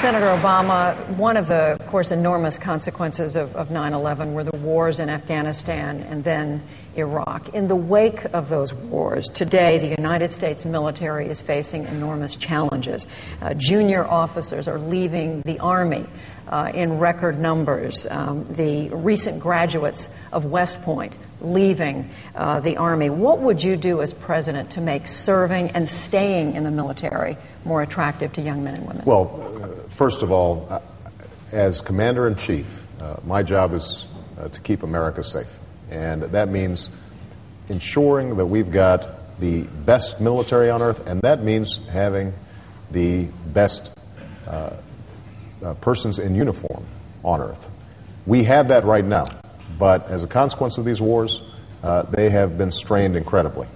Senator Obama, one of the, of course, enormous consequences of 9/11 were the wars in Afghanistan and then Iraq. In the wake of those wars, today the United States military is facing enormous challenges. Junior officers are leaving the Army in record numbers. The recent graduates of West Point leaving the Army. What would you do as president to make serving and staying in the military more attractive to young men and women? Well, first of all, as Commander-in-Chief, my job is to keep America safe. And that means ensuring that we've got the best military on earth, and that means having the best persons in uniform on earth. We have that right now, but as a consequence of these wars, they have been strained incredibly.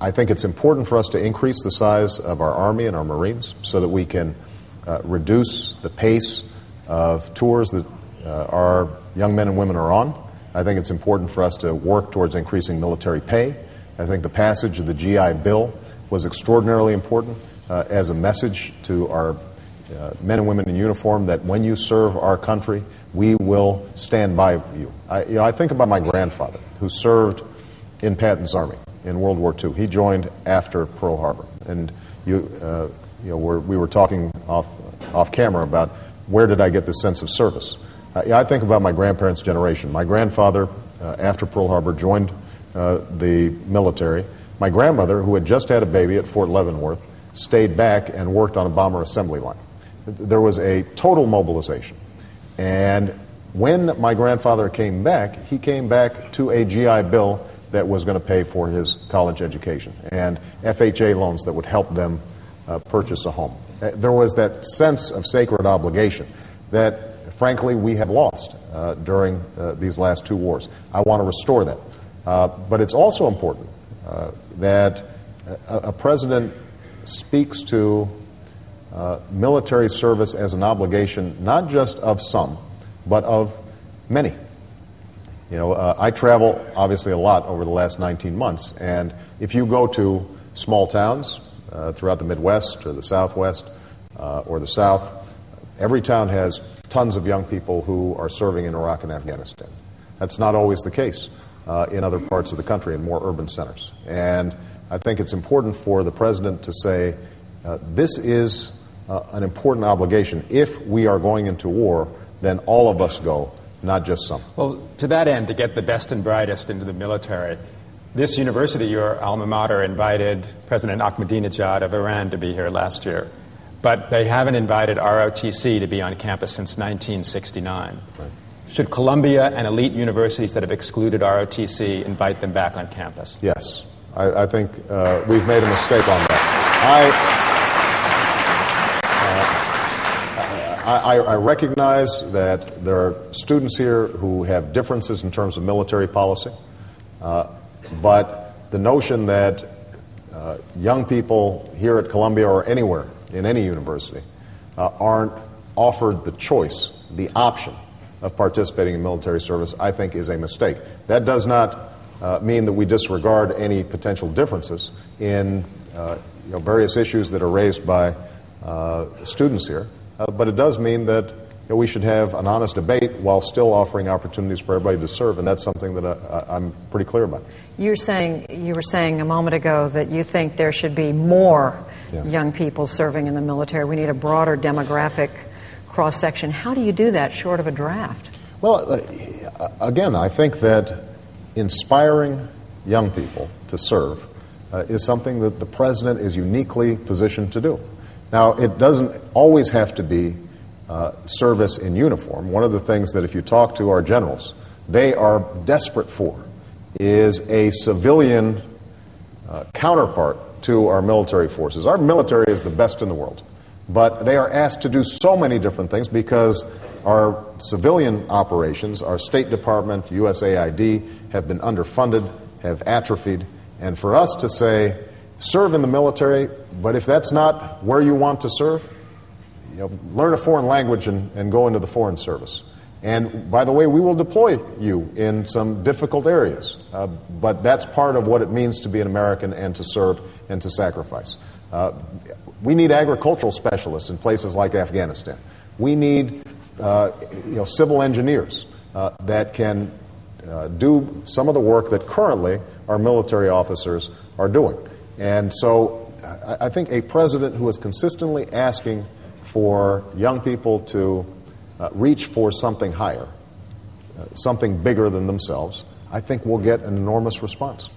I think it's important for us to increase the size of our Army and our Marines so that we can reduce the pace of tours that our young men and women are on. I think it's important for us to work towards increasing military pay. I think the passage of the GI Bill was extraordinarily important as a message to our men and women in uniform that when you serve our country, we will stand by you. I think about my grandfather, who served in Patton's Army in World War II. He joined after Pearl Harbor, and we were talking off camera about where did I get this sense of service. I think about my grandparents' generation. My grandfather, after Pearl Harbor, joined the military. My grandmother, who had just had a baby at Fort Leavenworth, stayed back and worked on a bomber assembly line. There was a total mobilization. And when my grandfather came back, he came back to a GI Bill that was going to pay for his college education and FHA loans that would help them purchase a home. There was that sense of sacred obligation that, frankly, we have lost during these last two wars. I want to restore that. But it's also important that a president speaks to military service as an obligation, not just of some, but of many. I travel, obviously, a lot over the last 19 months, and if you go to small towns throughout the Midwest or the Southwest or the South, every town has tons of young people who are serving in Iraq and Afghanistan. That's not always the case in other parts of the country, in more urban centers. And I think it's important for the president to say, this is an important obligation. If we are going into war, then all of us go, not just some. Well, to that end, to get the best and brightest into the military, this university, your alma mater, invited President Ahmadinejad of Iran to be here last year. But they haven't invited ROTC to be on campus since 1969. Right. Should Columbia and elite universities that have excluded ROTC invite them back on campus? Yes. I think we've made a mistake on that. I recognize that there are students here who have differences in terms of military policy, but the notion that young people here at Columbia or anywhere in any university aren't offered the choice, the option of participating in military service, I think is a mistake. That does not mean that we disregard any potential differences in various issues that are raised by students here. But it does mean that we should have an honest debate while still offering opportunities for everybody to serve, and that's something that I'm pretty clear about. You were saying a moment ago that you think there should be more young people serving in the military. We need a broader demographic cross-section. How do you do that short of a draft? Well, again, I think that inspiring young people to serve is something that the president is uniquely positioned to do. Now, it doesn't always have to be service in uniform. One of the things that if you talk to our generals, they are desperate for is a civilian counterpart to our military forces. Our military is the best in the world, but they are asked to do so many different things because our civilian operations, our State Department, USAID, have been underfunded, have atrophied, and for us to say, serve in the military, but if that's not where you want to serve, learn a foreign language and go into the foreign service. And by the way, we will deploy you in some difficult areas, but that's part of what it means to be an American and to serve and to sacrifice. We need agricultural specialists in places like Afghanistan. We need civil engineers that can do some of the work that currently our military officers are doing. And so I think a president who is consistently asking for young people to reach for something higher, something bigger than themselves, I think will get an enormous response.